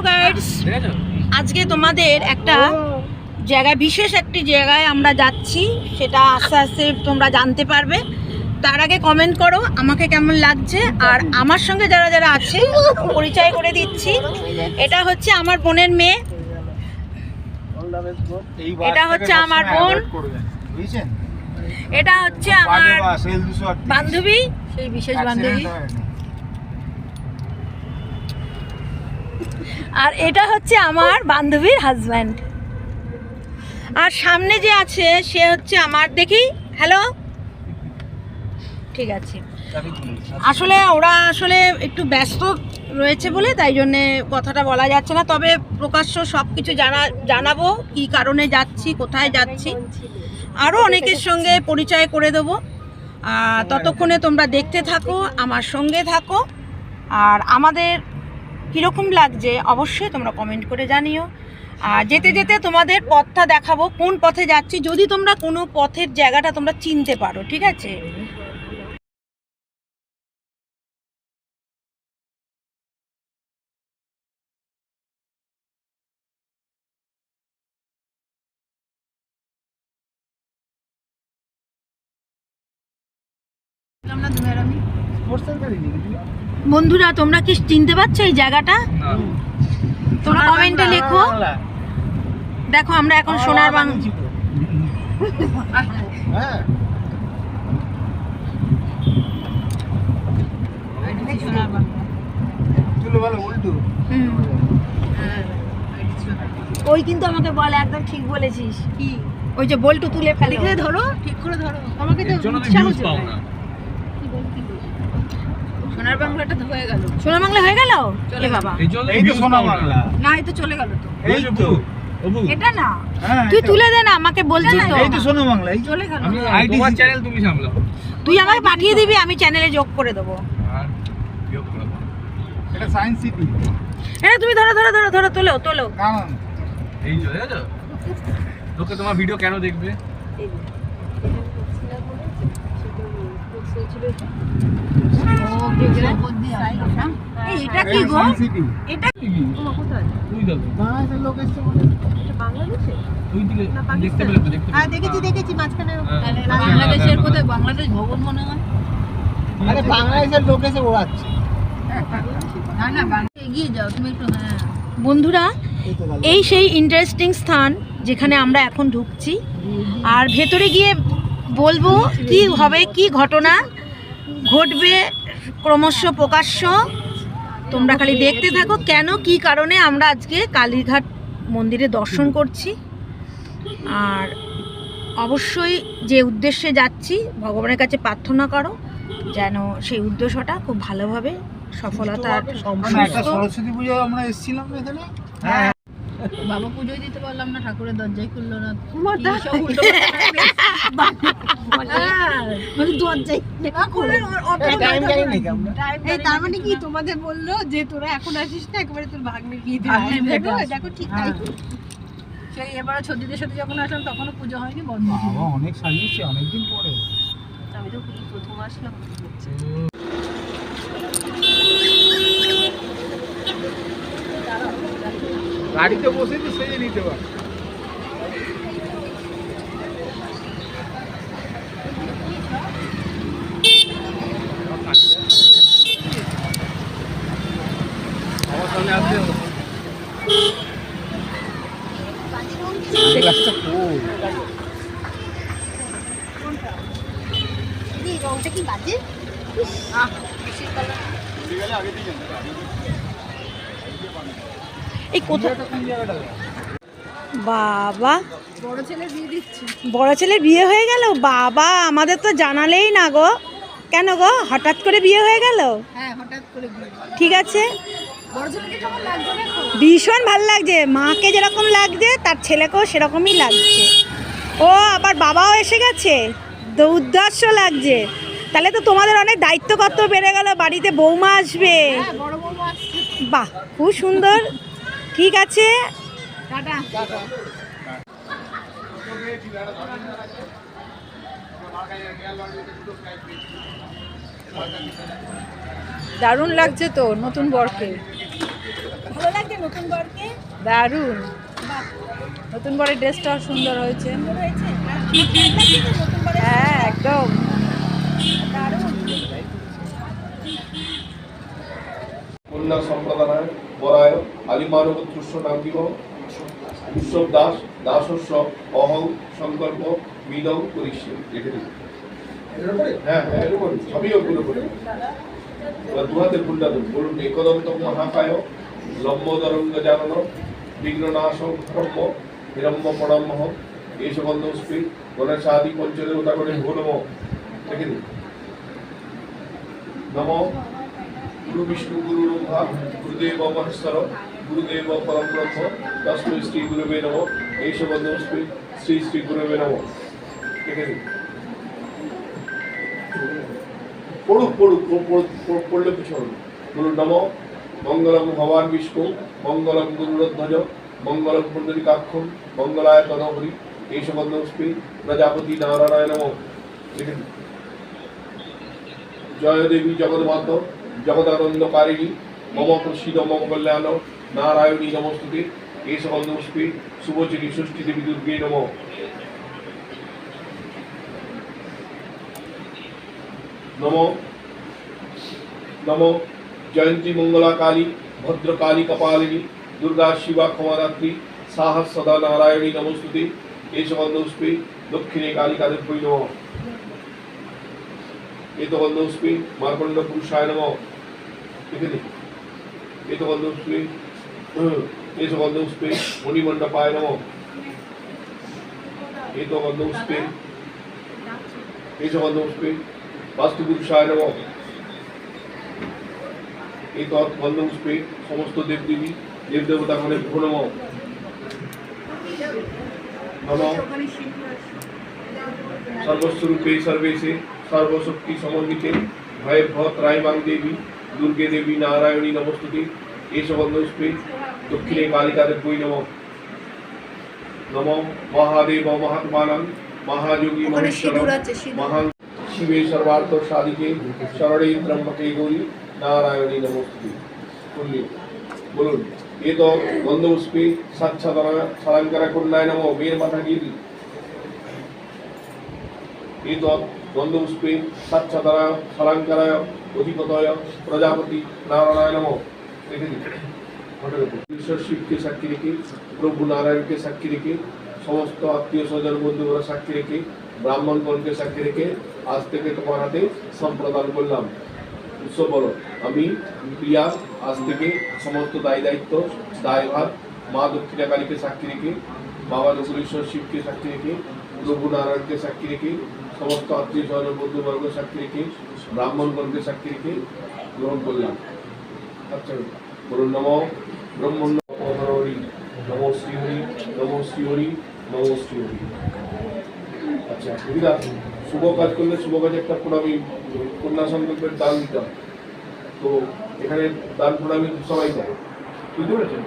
Guys, আজকে তোমাদের একটা জায়গায়, বিশেষ একটি জায়গায় আমরা যাচ্ছি, সেটা আস্তে আস্তে তোমরা জানতে পারবে। তার আগে কমেন্ট করো আমাকে কেমন লাগছে, আর আমার সঙ্গে যারা যারা আছে পরিচয় করে দিচ্ছি। এটা হচ্ছে আমার বোনের মেয়ে, এটা হচ্ছে আমার বোন, এটা হচ্ছে আমার বান্ধবী, সেই বিশেষ বান্ধবী, আর এটা হচ্ছে আমার বান্ধবীর হাজব্যান্ড। আর সামনে যে আছে সে হচ্ছে আমার, দেখি, হ্যালো, ঠিক আছে। আসলে ওরা আসলে একটু ব্যস্ত রয়েছে বলে তাই জন্যে কথাটা বলা যাচ্ছে না, তবে প্রকাশ্য সব কিছু জানাবো, কী কারণে যাচ্ছি, কোথায় যাচ্ছি, আরও অনেকের সঙ্গে পরিচয় করে দেবো। ততক্ষণে তোমরা দেখতে থাকো, আমার সঙ্গে থাকো, আর আমাদের কীরকম লাগছে অবশ্যই তোমরা কমেন্ট করে জানিও। আর যেতে যেতে তোমাদের পথটা দেখাবো, কোন পথে যাচ্ছি, যদি তোমরা কোনো পথের জায়গাটা তোমরা চিনতে পারো, ঠিক আছে? বন্ধুরা, তোমরা কি চিনতে পারছো এই জায়গাটা? তোমরা কমেন্টে লেখো। দেখো, আমরা এখন সোনার বাংলা, ওই কিন্তু আমাকে বলে, একদম ঠিক বলেছিস, কি ওই যে বল্টু তুলে ফেলে, ধরো ঠিক করে ধরো, আমাকে তো সোনার বাংলাটা তো হয়ে গেল, সোনার বাংলা হয়ে গেল, চলে বাবা, এই তো সোনার বাংলা, না এই তো চলে গেল, তো এই তো এটা না, তুই তুলে দে না, আমাকে বলছিস তো, এই তো সোনার বাংলা, এই চলে গেল, আইডি চ্যানেল তুমি সামলাও, তুই আমাকে পাঠিয়ে দিবি, আমি চ্যানেলে যোগ করে দেবো, আর যোগ করে দাও, এটা সায়েন্স সিটি, এটা তুমি ধরো ধরো ধরো ধরো, তোলো তোলো, এই চলে গেল, লোকে তোমার ভিডিও কেন দেখবে? এটা কি গো? এটা কি? কোথায়? তুই দেখো। বাংলাদেশের লোক এসেছে বলে। এটা বাংলাদেশে? তুই দিকে দেখতে পেলে তো দেখতে। হ্যাঁ দেখেছি মাঝখানে। বাংলাদেশের কোথায়? বাংলাদেশ ভবন মনে হয়। আরে বাংলাদেশের লোক এসে ওড়াচ্ছে। না না, এগিয়ে যাও তুমি একটু। হ্যাঁ বন্ধুরা, এই সেই ইন্টারেস্টিং স্থান যেখানে আমরা এখন ঢুকছি, আর ভেতরে গিয়ে বলবো কি হবে, কি ঘটনা ঘটবে ক্রমশ প্রকাশ্য। তোমরা খালি দেখতে থাকো, কেন কি কারণে আমরা আজকে কালীঘাট মন্দিরে দর্শন করছি, আর অবশ্যই যে উদ্দেশ্যে যাচ্ছি ভগবানের কাছে প্রার্থনা করো যেন সেই উদ্দেশ্যটা খুব ভালোভাবে সফলতার। সরস্বতী পুজো আমরা এসেছিলাম এখানে, বাবা পুজোই দিতে পারলাম না, ঠাকুরের দরজাই খুললো না, তার মানে কি তোমাদের বললো যে তোরা এখন আসিস না, একেবারে তোর ভাগ্নে গিয়ে দেখো, ঠিক তাই। সেই এবারে ছদিদের সাথে যখন আসলাম তখনও পুজো হয়নি, বন্ধ, অনেক সাজিয়েছি অনেকদিন পরে, আমি তো প্রথম আসলাম। গাড়িতে বসে তো সেজে নিতে পারে। আমার সামনে আসবে রংটা কি বাজে, এই কোথায় বাবা, বড় ছেলের বিয়ে হয়ে গেল, বাবা আমাদের তো জানালেই না গো, কেন গো হঠাৎ করে বিয়ে হয়ে গেল? হ্যাঁ হঠাৎ করে বিয়ে। ঠিক আছে, ভীষণ ভালো লাগছে, মাকে যেরকম লাগছে তার ছেলেকেও সেরকমই লাগছে, ও আবার বাবাও এসে গেছে, দুর্ধর্ষ লাগছে। তাহলে তো তোমাদের অনেক দায়িত্ব কর্তব্য বেড়ে গেল, বাড়িতে বৌমা আসবে, বাহ খুব সুন্দর। ঠিক আছে, দারুণ লাগছে তো নতুন বরকে, ভালো লাগছে নতুন বরকে। দারুণ, নতুন বরের ড্রেসটাও সুন্দর হয়েছে। হ্যাঁ একদম দারুণ। কন্যা সম্প্রদায় বরায় আলিমানব তুষ্য নামবিহ উৎসব দাস দাসস্য অহং সংকল্প মিলং করিষ্যে। লিখে দিন। হ্যাঁ হ্যাঁ এরকম সবই ওগুলো করে দু হাতের ফুলটা বলুন। একদন্ত মহাকায় লম্বোদরঙ্গ জানন বিঘ্ন নাশ ব্রহ্ম হিরম্য পরমহ এস বন্ধস্পি গণেশাদি পঞ্চদেবতা করে ভো নম। লিখে দিন। নম গুরু বিষ্ণু গুরু ব্রহ্মা গুরুদেব মহেশ্বর গুরুদেব পরম ব্রহ্ম তস্मै শ্রী গুরুবে নমঃ এইষ বন্ধস্পি শ্রী শ্রী গুরুবে নমঃ। লিখে দিন। পড়লে কিছু হবে। বলুন নম মঙ্গলম ভগবান বিষ্ণু মঙ্গলম গুরুধ্বজ মঙ্গলম পুণ্ডরীকাক্ষম মঙ্গলায় তনহরি এইষ বন্ধস্পি প্রজাপতি নারায়ণ নমঃ। লিখে দিন। জয় দেবী জগন্মাত জগদানন্দকারিণী মম প্রসীদ মম কল্যাণ নারায়ণী নমস্তুতে এষ বন্ধস্পি শুভচিনী ষষ্ঠী দেবী দুর্গে নমঃ। নম নম জয়ন্তী মঙ্গলা কালী ভদ্রকালী কপালিনী দুর্গা শিবা ক্ষমাদাত্রী সাহস সদা নারায়ণী নমস্তুতে এষ বন্ধস্পি দক্ষিণে কালিকা দেবী নমঃ। এত বন্ধস্পি মার্কণ্ড পুরুষায় নমঃ। লিখে দিন। এত বন্ধস্পি এষ বন্ধস্পি মণিমণ্ডপায় নমঃ। এত বন্ধস্পি এষ বন্ধস্পি বাস্তু পুরুষায় নমঃ। এই বন্ধস্পে সমস্ত দেবদেবী দেবদেবতা গণে ভো নমঃ। নমঃ সর্বস্বরূপে সর্বেশে সর্বশক্তি সমন্বিতে ভয়ভ্র ত্রায়মাং দেবী দুর্গে দেবী নারায়ণী নমস্তুতে এষ বন্ধস্পে দক্ষিণে কালিকা দেবী নমঃ। নমঃ মহাদেব মহাত্মানাং মহাযোগী মহেশ্বর মহান শিবে সর্বার্থ সাধিকে শরণে ত্রম্বকে গৌরী নারায়ণী নমস্তুতে। বলুন। এ তো গন্ধপুষ্পে সাচ্ছাদনা সালাঙ্কারা কন্যায় নমঃ। মেয়ের মাথা গিরি। এ তো গন্ধপুষ্পে সাচ্ছাদনা সালাঙ্কারায় অধিপতয় প্রজাপতি নারায়ণ নমঃ। দেখে দিন। ঈশ্বর শিবকে সাক্ষী রেখে প্রভু নারায়ণকে সাক্ষী রেখে সমস্ত আত্মীয় স্বজন বন্ধুরা সাক্ষী রেখে ব্রাহ্মণগণকে সাক্ষী রেখে আজ থেকে তোমার হাতে সম্প্রদান করলাম। উৎসব বলো। আমি প্রিয়া আজ থেকে সমস্ত দায়িত্ব দায়ভার মা দক্ষিণা কালীকে সাক্ষী রেখে বাবা নকুলেশ্বর শিবকে সাক্ষী রেখে প্রভু নারায়ণকে সাক্ষী রেখে সমস্ত আত্মীয় স্বজন বন্ধুবর্গ সাক্ষী রেখে ব্রাহ্মণগণকে সাক্ষী রেখে গ্রহণ করলাম। আচ্ছা বলুন। নম ব্রহ্মণ্য নমো শ্রীহরি নমো শ্রীহরি নমো শ্রীহরি। আচ্ছা সুবিধা। শুভ কাজ করলে শুভ কাজে একটা প্রণামী কন্যা সংকল্পের দান দিতাম। তো এখানে দান প্রণামী সবাই দেয়। বুঝতে পেরেছেন?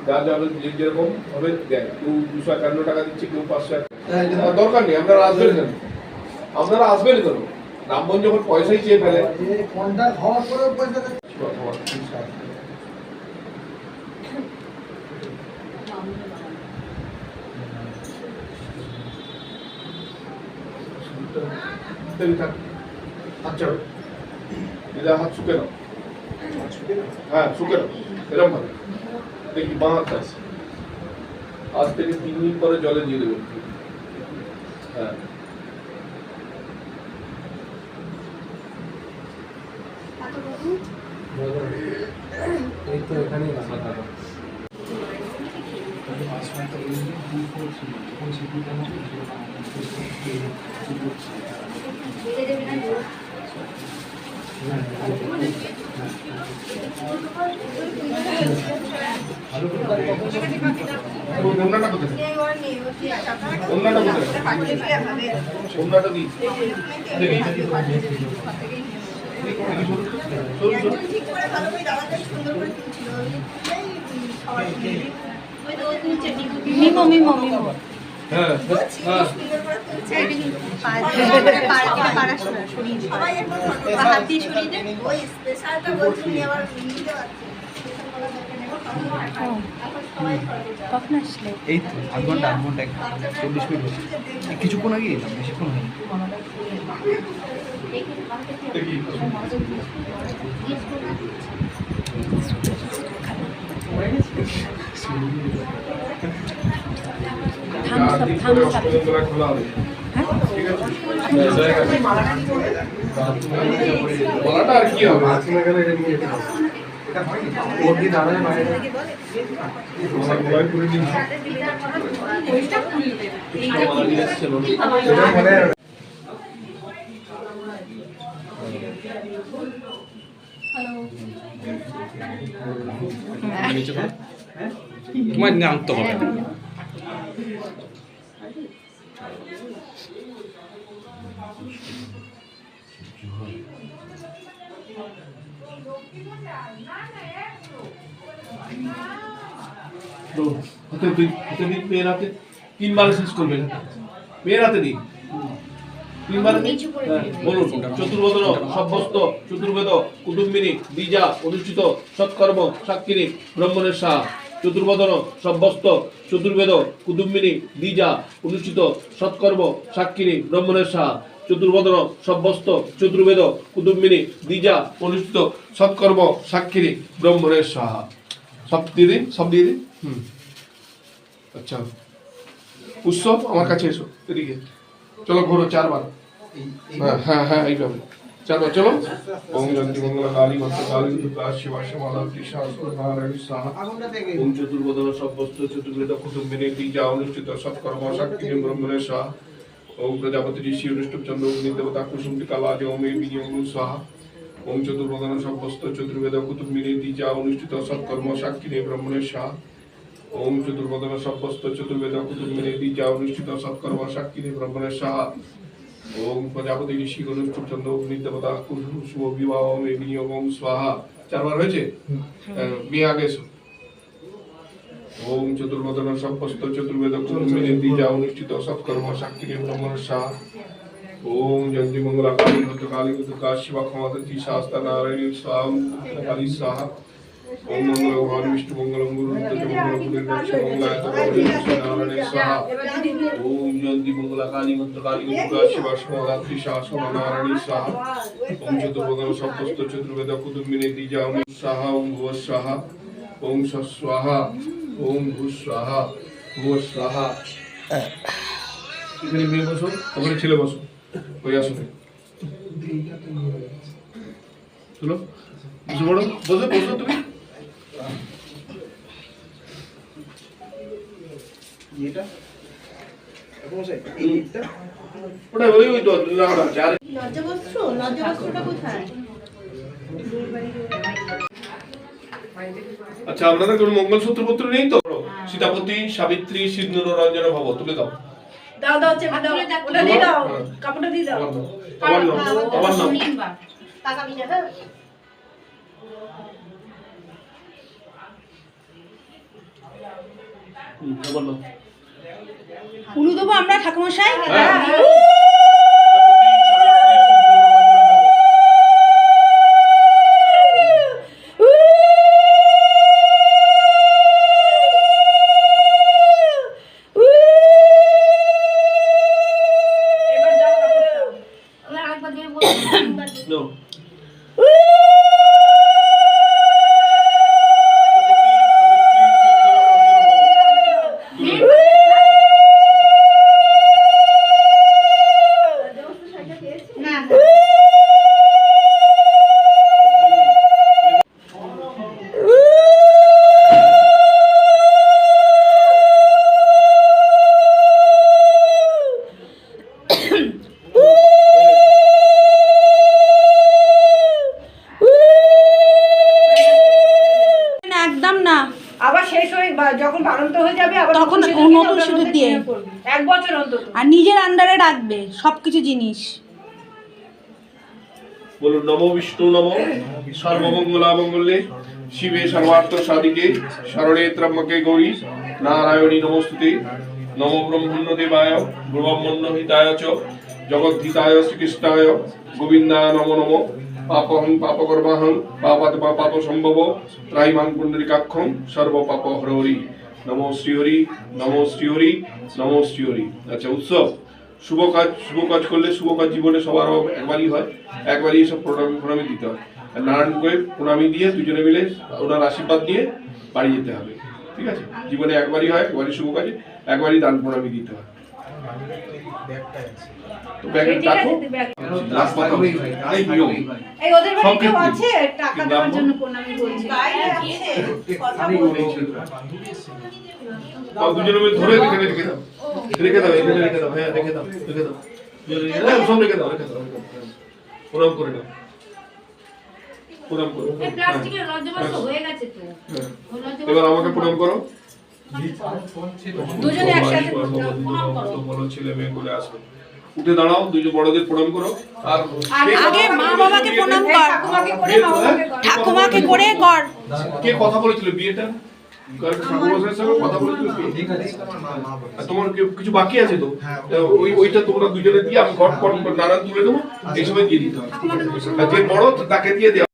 যা যাবে যেরকম ভাবে দেয়। কেউ 251 টাকা দিচ্ছে, কেউ 500 দরকার নেই। আপনারা আসবেন কেন? আপনারা আসবেন কেন? ব্রাহ্মণ যখন পয়সাই চেয়ে ফেলে আচ্ছা এটা হাত শুকে নাও। হ্যাঁ শুকে নাও এরকম ভাবে। দেখি বাঁ হাত আছে। আজ থেকে 3 দিন পরে জলে দিয়ে দেবেন। হ্যাঁ এই তো এখানে মিমো মিমো মিমো হ্যাঁ হ্যাঁ কখন আসলে? এই তো আধ ঘন্টা 40 মিনিট হচ্ছে। কিছুক্ষণ আগে এলাম, বেশিক্ষণ হয়নি। খোলা হবে ঠিক আছে বলাটা আর কি হবে তোমার নাম তো হবে মেয়ের হাতে 3 বার শেষ করবেন মেয়ের হাতে দিন 3 বার বলুন চতুর্বদন সব্যস্ত চতুর্বেদ কুটুম্বিনী দ্বিজা অনুষ্ঠিত সৎকর্ম সাক্ষিনী ব্রহ্মণের সাহা চতুর্বদন সব্যস্ত চতুর্বেদ কুটুম্বিনী দ্বিজা অনুষ্ঠিত সৎকর্ম সাক্ষিনী ব্রহ্মণের সাহা চতুর্বদন সব্যস্ত চতুর্বেদ কুটুম্বিনী দ্বিজা অনুষ্ঠিত সৎকর্ম সাক্ষিনী ব্রহ্মণের সাহা সব দিয়ে দিন আচ্ছা উৎসব আমার কাছে এসো এদিকে চলো ঘোরো 4 বার হ্যাঁ হ্যাঁ এইভাবে 4 বার চলো ওম জয়ন্তী মঙ্গলা কালী মাতা কালী দুর্গা শিবা শ্যামলা তৃষা নারায়ণ সাহা ওম চতুর্বদন সব্যস্ত চতুর্বেদ কুটুম্বিনী দ্বিজা অনুষ্ঠিত সৎকর্ম সাক্ষিনী ব্রহ্মণের সাহা ওম প্রজাপতি ঋষি অনুষ্ঠুপ চন্দ্র অগ্নি দেবতা কুসুমটি কালাজ ওম বিনিয়োগ সাহা ওম চতুর্বদন সব্যস্ত চতুর্বেদ কুটুম্বিনী দ্বিজা অনুষ্ঠিত সৎকর্ম সাক্ষিনী ব্রহ্মণের সাহা ওম চতুর্বদন সব্যস্ত চতুর্বেদ কুটুম্বিনী দ্বিজা অনুষ্ঠিত সৎকর্ম সাক্ষিনী ব্রহ্মণের সাহা ওম প্রজাপতি ঋষি অনুষ্ঠুপ চন্দ্র অগ্নি দেবতা কুসুম শুভ বিবাহ ওম বিনিয়োগ স্বাহা 4 বার হয়েছে মেয়ে আগে এসো ওম চতুর্বদন সব্যস্ত চতুর্বেদ কুটুম্বিনী দ্বিজা অনুষ্ঠিত সৎকর্ম সাক্ষিনী ব্রহ্মণের সাহা ওম জয়ন্তী মঙ্গলা কালী কালী দুর্গা শিবা ক্ষমাতি শাস্তা নারায়ণী স্বাম কালী সাহা ওম মঙ্গল ভগবান বিষ্ণু মঙ্গলম গুরু মঙ্গল পুরের মঙ্গলায় নারায়ণ সাহা ওম জয়ন্তী মঙ্গলা কালী কালী দুর্গা শিবা ক্ষমাতি শাস্তা নারায়ণী সাহা ওম চতুর্বদন সব্যস্ত চতুর্বেদ কুটুম্বিনী দ্বিজা অনুষ্ঠিত সাহা ওম ভুব সাহা ওম স্বাহা ওম ভূ স্বাহা ভুব স্বাহা এখানে মেয়ে বসো ওখানে ছেলে বসো ওই আসলে চলো বসে পড়ো বসো তুমি ওটা ওই ওই লজ্জাবস্ত্রটা কোথায়? আচ্ছা আপনাদের কোনো মঙ্গলসূত্র পত্র নেই তো সীতাপতি সাবিত্রী সিন্দুর রঞ্জন ভব তুলে দাও দাও ওটা দিয়ে দাও কাপড়টা দিয়ে দাও আমার নাম টাকা দিতে হ্যাঁ আমার নাম উলু দেবো আমরা ঠাকুমশাই No. আবার শেষ হয়ে যখন বাড়ন্ত হয়ে যাবে আবার তখন নতুন সিঁদুর দিয়ে 1 বছর অন্তত আর নিজের আন্ডারে রাখবে সবকিছু জিনিস বলুন নমো বিষ্ণু নমো সর্বমঙ্গলা মঙ্গলে শিবে সর্বার্থ সাধিকে শরণে ত্রম্বকে গৌরী নারায়ণী নমস্তুতে নমো ব্রহ্মণ্য দেবায় ব্রহ্মণ্য হিতায় চ জগদ্ধিতায় শ্রীকৃষ্ণায় গোবিন্দায় নমো নমো পাপহং পাপকর্মাহং পাপাত্মা পাপ সম্ভব ত্রাহিমাং পুণ্ডরিকাক্ষং সর্ব পাপ হরি। নমো শ্রীহরি, নমো শ্রীহরি, নমো শ্রীহরি। আচ্ছা, উৎসব শুভ কাজ করলে শুভ কাজ জীবনে সবার একবারই হয়, একবারই সব প্রণামী দিতে হয়। আর নারায়ণকে প্রণামী দিয়ে দুজনে মিলে ওনার আশীর্বাদ দিয়ে বাড়ি যেতে হবে, ঠিক আছে? জীবনে একবারই হয়, একবারই শুভ কাজে একবারই দান প্রণামী দিতে হয়। তো ব্যাগে রাখো, লাস্ট কথা এই নিয়ম এই ওদের বাড়ি কেউ আছে টাকা দেওয়ার জন্য প্রণামী বলছে। বাইরে আছে কথা বলছে। দুজনে মিলে ধরে এখানে রেখে দাও, রেখে দাও, এখানে রেখে দাও, হ্যাঁ রেখে দাও, রেখে দাও, সব রেখে দাও, রেখে দাও, প্রণাম করে নাও, প্রণাম করো। এই প্লাস্টিকের রজ্জবাস হয়ে গেছে তো। এবার আমাকে প্রণাম করো, দুজনে একসাথে বলো ছেলে মেয়ে করে আসবে। উঠে দাঁড়াও, দুজন বড়দের প্রণাম করো। আর আগে মা বাবাকে প্রণাম কর, ঠাকুমাকে করে কর। কে কথা বলেছিল বিয়েটা? ঠাকুমার সঙ্গে কথা বলেছিল তোমার কিছু বাকি আছে তো? ওইটা তোমরা দুজনে দিয়ে আমি ঘট নারায়ণ তুলে দেবো, এই সময় দিয়ে দিতে হবে। যে বড় তাকে দিয়ে দেওয়া।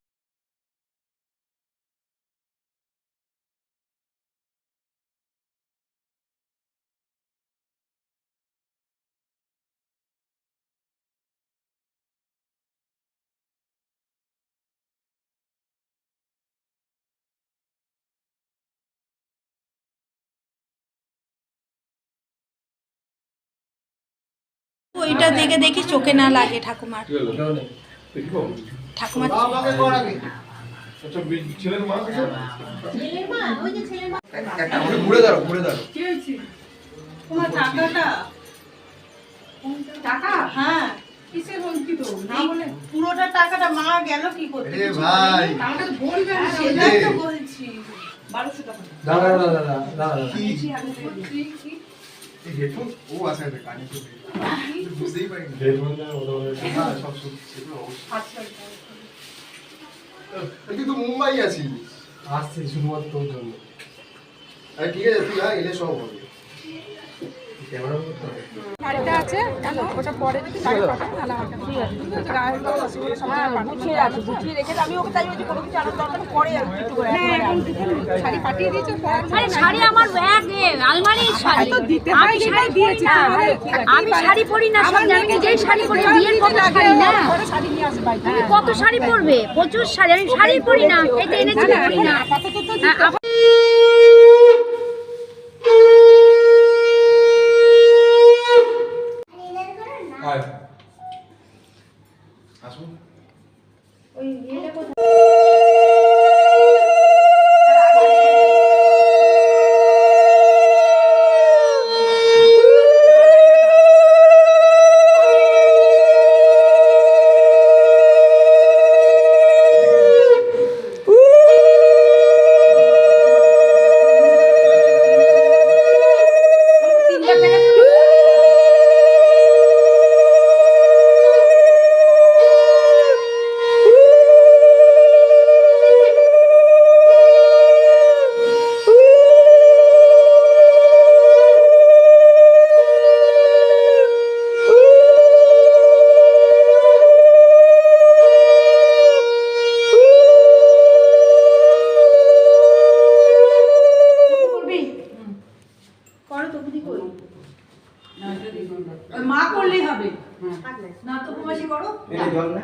ওইটা দেখে দেখি চোখে না লাগে ঠাকুমার। দেখো ঠাকুমার আচ্ছা, ছেলের মা ছেলের মা, ওই যে ছেলের মা। একটা ঘুরে দাঁড়ো, ঘুরে দাঁড়ো। কি হয়েছে তোমার টাকাটা? টাকা? হ্যাঁ, কিসের বঞ্চিত? না বলে পুরোটা টাকাটা মা গেল কি করতে? এ ভাই, টাকাটা তো বলবেন, সেটাই তো বলছি। 1200 টাকা। দাঁড়া দাঁড়া দাঁড়া দাঁড়া। কি এই হেডফোন ও আছে একটা কানে তো বুঝতেই পারিনি। হেডফোন না ওটা হ্যাঁ সব সেগুলো আচ্ছা, তুই তো মুম্বাই আছিস। আসছি শুধুমাত্র তোর জন্য। আরে ঠিক আছে, তুই এলে সব হবে। ক্যামেরা করতে হবে। গাড়িটা আছে কেন ওটা পরে যদি গাড়ি পাঠান তাহলে আমাকে ঠিক আছে গাড়ি তো সময় গুছিয়ে রাখি, গুছিয়ে রেখে আমি ওকে তাই বলছি কোনো কিছু আনার দরকার পরে একটু করে শাড়ি পাঠিয়ে দিয়েছে। আরে শাড়ি আমার ব্যাগে আলমারির শাড়ি দিতে হয়, সেটাই দিয়েছি। আমি শাড়ি পরি না, সব আমি নিজেই শাড়ি পরি, বিয়ের কত শাড়ি না, শাড়ি নিয়ে আসবে বাইরে। তুমি কত শাড়ি পরবে? প্রচুর শাড়ি, আমি শাড়ি পরি না, এই তো এনেছি পরি না। আপাতত তো আসুন। মা করলেই হবে না তো উপবাসী করো। এই জল না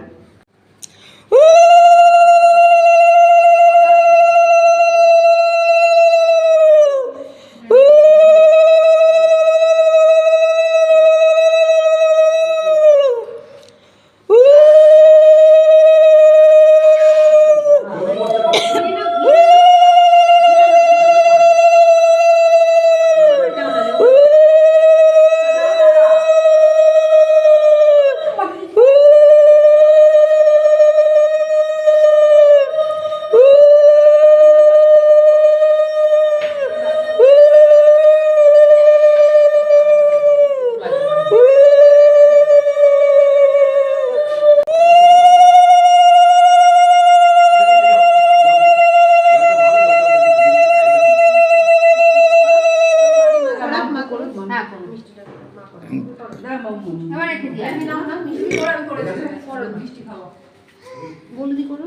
বলদি করো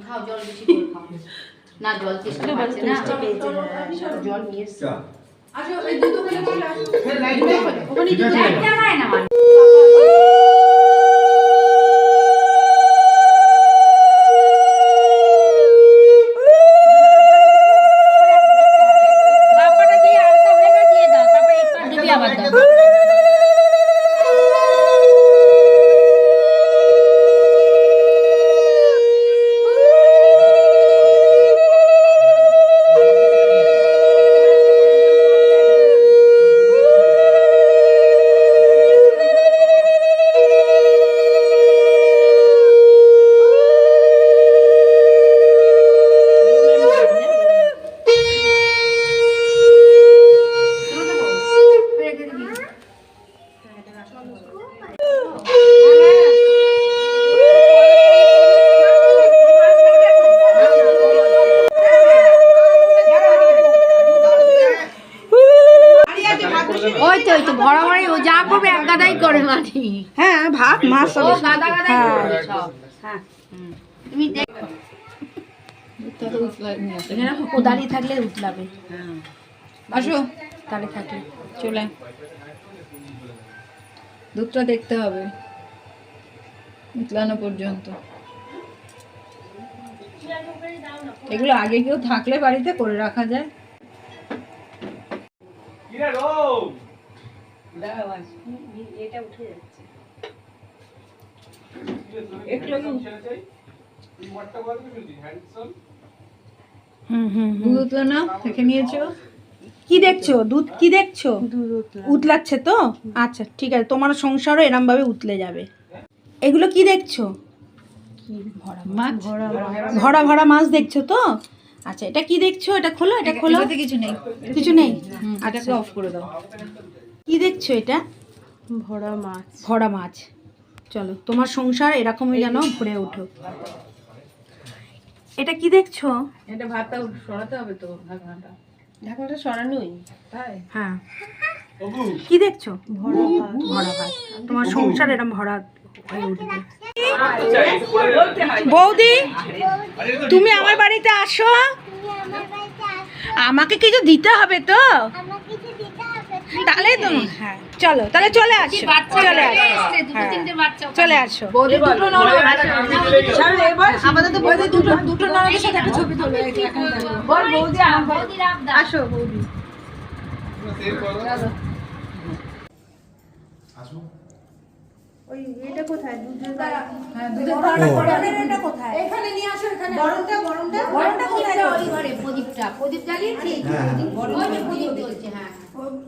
খাও জল বেশি করে খাও না জল চেষ্টা পাচ্ছে না জল নিয়ে এসে আসো এই দুটো করে চলে আসো ওখানে লাইট জ্বালায় না মানে বাপাটা দিয়ে আলতা ভেঙে দিয়ে দাও তারপর একবার দিবি আবার দাও ওই তো ভরাভরি ও যা করবে এক গাদাই করে মাটি হ্যাঁ ভাত মাছ ও গাদা গাদাই করবে সব হ্যাঁ তুমি দেখো এখানে কোদালি থাকলে উতলাবে আসো তাহলে থাকলে চলে দুধটা দেখতে হবে উতলানো পর্যন্ত। এগুলো আগে কেউ থাকলে বাড়িতে করে রাখা যায়। এটা উঠে যাচ্ছে দুধ উতলানো দেখে নিয়েছো? কি দেখছো? দুধ কি দেখছো? উতলাচ্ছে তো? আচ্ছা ঠিক আছে, তোমার সংসারও এরম ভাবে উতলে যাবে। এগুলো কি দেখছো? মাছ ভরা ভরা মাছ দেখছো তো? আচ্ছা এটা কি দেখছো? এটা খোলো, এটা খোলো। এটাতে কিছু নেই, কিছু নেই? এটাকে অফ করে দাও। কি দেখছো এটা? ভরা মাছ। ভরা মাছ। চলো তোমার সংসার এরকমই যেন ভরে ওঠো। এটা কি দেখছো? এটা ভাতটা সরাতে হবে তো, ঢাকনাটা। ঢাকনাটা সরানোই। তাই হ্যাঁ কি দেখছো? ভরা ভাত। ভরা ভাত। তোমার সংসার এরকম ভরা হয়ে উঠবে। বৌদি তুমি আমার বাড়িতে আসো, আমাকে কিছু দিতে হবে তো, তাহলে তুমি হ্যাঁ চলো তাহলে চলে আসো, চলে আসো, হ্যাঁ, চলে আসো। আপাতত বৌদি দুটো ননদের সাথে একটা ছবি তোলো। বল বৌদি আসো বৌদি। ওই এটা কোথায়? দুধের এটা কোথায়? এখানে নিয়ে আসো, এখানে গরমটা কোথায়? ওই ঘরে প্রদীপটা, প্রদীপ জ্বালিয়েছি, ওই যে প্রদীপ জ্বলছে। হ্যাঁ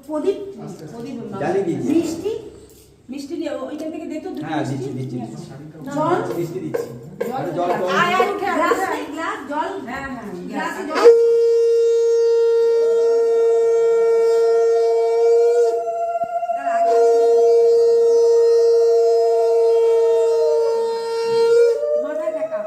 প্রদীপ জ্বালিয়ে দিয়েছি। মিষ্টি মিষ্টি দিয়ে ওইটা থেকে দে তো দুটো হ্যাঁ মিষ্টি। দিচ্ছি জল মিষ্টি দিচ্ছি। জল আয় আয় উঠে গ্লাস গ্লাস জল। হ্যাঁ হ্যাঁ গ্লাসে জল। মাথায় দেখা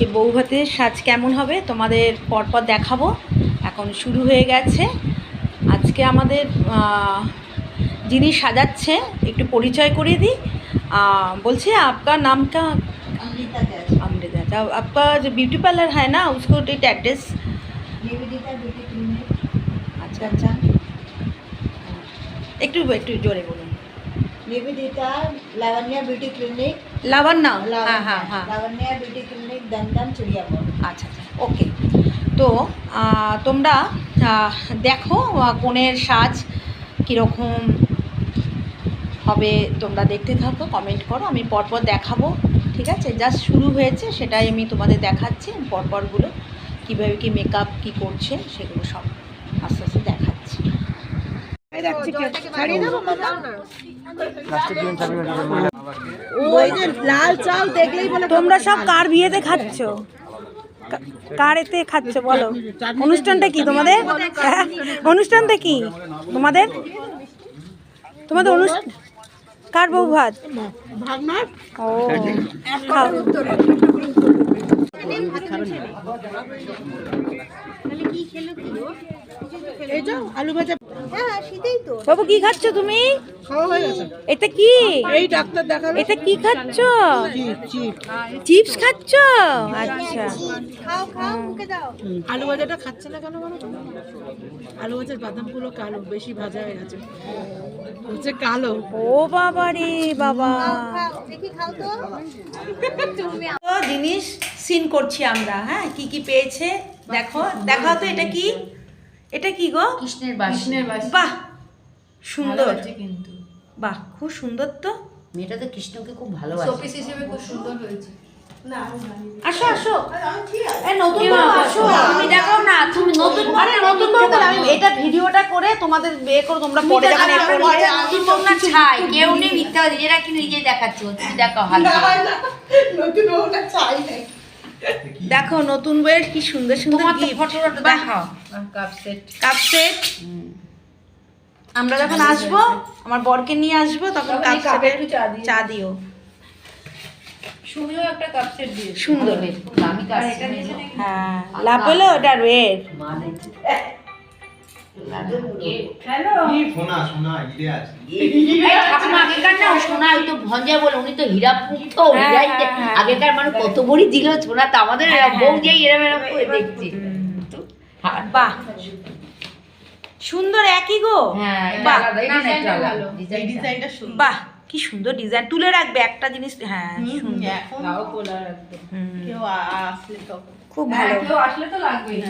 আজকে বউ ভাতের সাজ কেমন হবে তোমাদের পরপর দেখাবো। এখন শুরু হয়ে গেছে। আজকে আমাদের যিনি সাজাচ্ছে একটু পরিচয় করিয়ে দিই। बोलছে आपका नाम क्या? अमृता। आपका जो ब्यूटी पार्लर है ना उसको एड्रेस? अच्छा अच्छा, একটু জোরে বলুন। निवेदिता लावण्या ब्यूटी क्लिनिक, লাবণ্য, হ্যাঁ হ্যাঁ হ্যাঁ, लावण्या ब्यूटी क्लिनिक, दमदम चिड़ियाघर। আচ্ছা আচ্ছা, ওকে। তো তোমরা দেখো কোণের সাজ কীরকম হবে, তোমরা দেখতে থাকো, কমেন্ট করো, আমি পরপর দেখাবো। ঠিক আছে, জাস্ট শুরু হয়েছে সেটাই আমি তোমাদের দেখাচ্ছি। পরপরগুলো কীভাবে কি মেকআপ কী করছে সেগুলো সব আস্তে আস্তে দেখাচ্ছি। ওই যে লাল চাল দেখলেই বলে তোমরা সব কার বিয়েতে খাচ্ছ, কার এতে খাচ্ছ বলো? অনুষ্ঠানটা কি তোমাদের? অনুষ্ঠানটা কি তোমাদের? তোমাদের অনুষ্ঠান কার বউ ভাত? ও খাও। আলু ভাজা। হ্যাঁ শীতেই তো। বাবু কি খাচ্ছ তুমি? খাওয়া হয়ে গেছে। এটা কি? এই ডাক্তার দেখাবে। এটা কি খাচ্ছ? চিপস খাচ্ছ? আচ্ছা, খাও খাও মুখে দাও। আলু ভাজাটা খাচ্ছে না কেন বলো তো? আলু ভাজার বাদামগুলো কালো, বেশি ভাজা হয়ে গেছে, হচ্ছে কালো। ও বাবা রে বাবা, দেখি খাও তো। তো জিনিস সিন করছি আমরা। হ্যাঁ, কি কি পেয়েছে দেখো, দেখাও তো। এটা কি? এটা কি গো? কৃষ্ণের বাসি। বাহ সুন্দর কিন্তু, বাহ খুব সুন্দর। তো মেয়েটা তো কৃষ্ণকে খুব ভালোবাসে। শোপিস হিসেবে খুব সুন্দর হয়েছে। আসো আসো, এই নতুন বউ আসো, তুমি দেখাও না। তুমি নতুন, আরে নতুন বউ বলে আমি এটা ভিডিওটা করে তোমাদের বিয়ে করে তোমরা পরে যখন নতুন বউ না ছাই, কেউ নেই মিথ্যা, নিজেরা কি নিজে দেখাচ্ছে। তুমি দেখাও হাত নতুন বউটা চাই নাই। দেখো নতুন বউয়ের কি সুন্দর সুন্দর তোমার তো গিফট ফটোটা দেখাও। Cup set. আমরা যখন আসবো, আমার বরকে নিয়ে আসবো, তখন কাপ সেট চা দিও। সুমিও একটা কাপ সেট দিয়ে সুন্দর, খুব দামি কাপ সেট। হ্যাঁ লাভ হলো ওটা রেড। আগেকার না সোনা, ওই তো ভঞ্জা বলে, উনি তো হীরা পুঁত, হীরাই আগেকার মানুষ কত বড়ি দিল সোনা। তো আমাদের বউ যেই এরম এরম করে দেখছে। বাহ সুন্দর, একই গো। হ্যাঁ বাহ ডিজাইনটা সুন্দর। বাহ কি সুন্দর ডিজাইন। তুলে রাখবে একটা জিনিস। হ্যাঁ সুন্দর, কেউ আসলে তখন খুব ভালো। কেউ আসলে তো লাগবেই।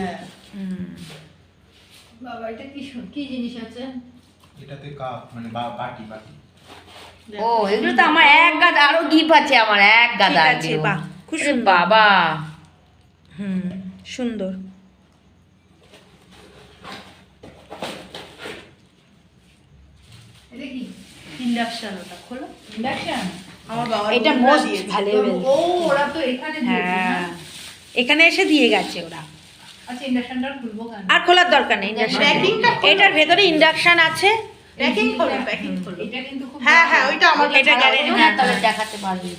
বাবা এটা কি জিনিস আছে? এটাতে কাপ মানে বাটি ও এগুলো তো আমার এক গাদা, আরো গিফট আছে আমার এক গাদা ঠিক আছে, বাহ খুব সুন্দর। বাবা সুন্দর। এটা কি? ইন্ডাকশন। ওটা খোলো। ইন্ডাকশন আমার বাবা এটা মোস্ট ভ্যালুয়েবল। ও ওরা তো এখানে দিয়েছে না? হ্যাঁ এখানে এসে দিয়ে গেছে ওরা। আচ্ছা ইন্ডাকশনটা খুলবো কেন? আর খোলার দরকার নেই। এটার ভেতরে ইন্ডাকশন আছে। প্যাকিং করো, প্যাকিং করো। এটা কিন্তু খুব হ্যাঁ হ্যাঁ ওইটা আমার কাছে এটা গ্যারেন্টি। হ্যাঁ তাহলে দেখাতে পারবি।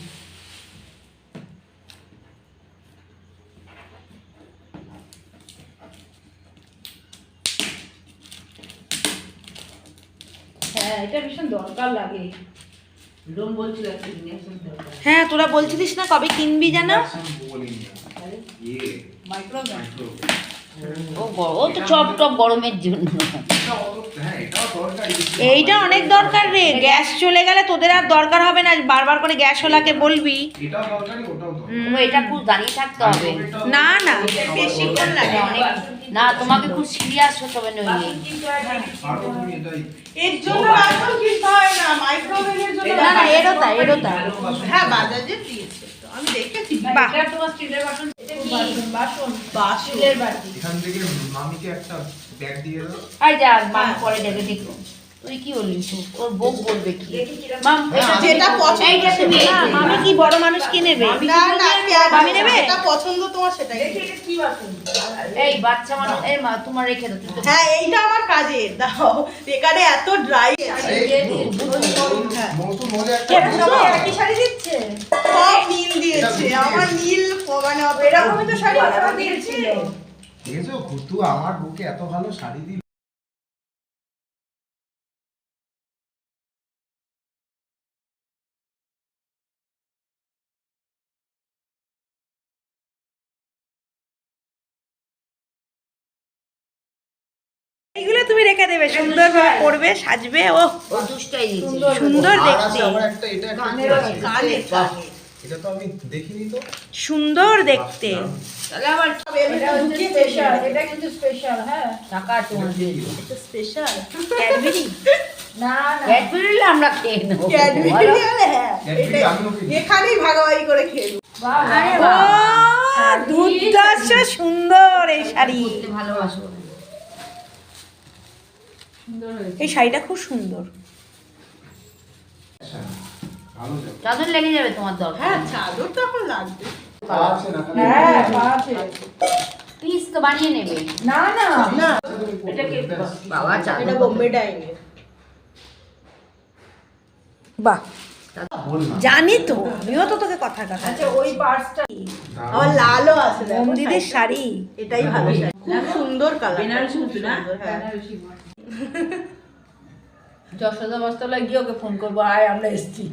হ্যাঁ এটা ভীষণ দরকার লাগে। হ্যাঁ তোরা বলছিলিস না কবে কিনবি যেন? ও তো চপ টপ গরমের জন্য। এইটা অনেক দরকার রে। গ্যাস চলে গেলে তোদের আর দরকার হবে না, বারবার করে গ্যাস ওলাকে বলবি। এটাও দরকারি, ওটাও দরকারি। এটা খুব দাঁড়িয়ে থাকতে হবে। না না বেশিক্ষণ লাগে অনেক না, তোমাকে খুব সিরিয়াস হতে হবে নইলে। আর তুমি এটাই এর জন্য বাসন কিনতে হয় না, মাইক্রোওয়েভের জন্য। না না এরও তাই, এরও তাই। হ্যাঁ বাজাজে দিয়েছে তো, আমি দেখেছি। বাহ এটা তোমার স্টিলের বাসন। এটা কি বাসন? স্টিলের বাটি। এখান থেকে মামিকে একটা ব্যাগ দিয়ে দাও। আই যা মাম পরে দেবে দেখো। তুই কি বললি? ওর বউ বলবে কি? মাম এটা যেটা পছন্দ এইটা তুমি না, মামি কি বড় মানুষ কি নেবে? না না মামি নেবে? যেটা পছন্দ তোমার সেটাই। কি বাসন? এই বাচ্চা মানুষ, এই মা তোমার রেখে দাও। তুই তো হ্যাঁ এইটা আমার কাজের দাও। এখানে এত ড্রাই আছে। নতুন মজা একটা সবাই একই শাড়ি দিচ্ছে, সব নীল দিয়ে দিয়েছে আমার নীল মানে এরকমই তো শাড়ি ওরা দিয়েছে। দেখেছো কুতু আমার বুকে এত ভালো শাড়ি দিল। এইগুলো তুমি রেখে দেবে, সুন্দরভাবে পরবে, সাজবে। ও ও দুষ্টাই দিয়েছে। সুন্দর আর দেখতে, আছে আমার একটা, এটা একটা কানের আছে। কানে বাহ, এটা তো আমি দেখিনি তো। সুন্দর দেখতে। তাহলে আবার এটা হচ্ছে স্পেশাল, এটা কিন্তু স্পেশাল। হ্যাঁ টাকা আছে আমাদের। এটা স্পেশাল। ক্যাডবেরি না না ক্যাডবেরি আমরা খেয়ে নেবো। ক্যাডবেরি হলে হ্যাঁ ক্যাডবেরি আমিও কিনি। এখানেই ভাগাভাগি করে খেলবো। আরে ও দুর্দান্ত সুন্দর এই শাড়ি। করতে ভালোবাসো। এই শাড়িটা খুব সুন্দর। আচ্ছা, ভালো যাবে। চাদর লেগে যাবে তোমার দরকার। হ্যাঁ চাদর তো এখন লাগবে। আছে না খালি? হ্যাঁ আছে। পিস তো বানিয়ে নেবে। না না না এটা কে বাবা চাদর। এটা বোম্বে ডাইংয়ের। বাহ, বল না। জানি তো, আমিও তো তোকে কথা কথা। আচ্ছা ওই পার্সটা আমার লালও আছে দেখো। মোম দিদির শাড়ি। এটাই ভালো শাড়ি। খুব সুন্দর কালার। বেনারসি মতো না? হ্যাঁ যশোদা বস্তলা গিয়ে ওকে ফোন করবো, আয় আমরা এসছি।